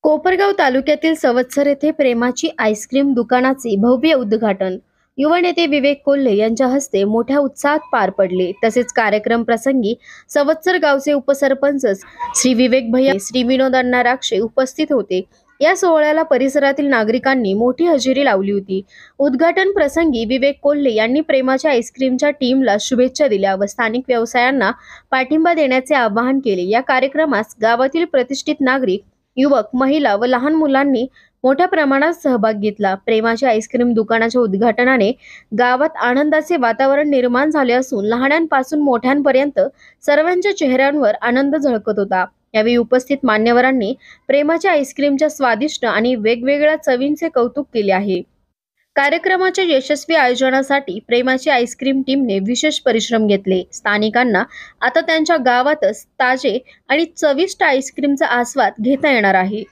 कोपरगाव तालुक्यातील सवत्सर येथे प्रेमाची आईस्क्रीम दुकानाचे भव्य उद्घाटन युवा नेते विवेक कोल्हे यांच्या हस्ते मोठ्या उत्साहात पार पडले। तसेच कार्यक्रम प्रसंगी सवत्सर गावचे उपसरपंच श्री विवेक भैया, श्री विनोद अण्णा राक्षे उपस्थित होते। या सोहळ्याला परिसरातील नागरिकांनी मोठी हजेरी लावली होती। उद्घाटन प्रसंगी विवेक कोल्हे यांनी प्रेमाच्या आईस्क्रीमच्या टीमला शुभेच्छा दिल्या व स्थानिक व्यवसायांना पाठिंबा देण्याचे आवाहन केले। या कार्यक्रमास गावातील प्रतिष्ठित नागरिक, युवक, महिला व लहान मुलांनी मोठ्या प्रमाणात सहभाग घेतला। प्रेमाच्या आईस्क्रीम दुकानाच्या उद्घाटनाने गावात आनंदाचे वातावरण निर्माण झाले असून लहानांपासून मोठ्यांपर्यंत सर्वांच्या चेहऱ्यांवर आनंद झळकत होता। यावेळी उपस्थित मान्यवरांनी प्रेमाच्या आईस्क्रीमच्या स्वादिष्ट आणि वेगवेगळ्या चवींचे कौतुक केले आहे। कार्यक्रमाच्या यशस्वी आयोजनासाठी प्रेमाची आईस्क्रीम टीमने विशेष परिश्रम घेतले। स्थानिकांना आता त्यांच्या गावातच ताजे आणि चविष्ट आईस्क्रीमचा आस्वाद घेता येणार आहे।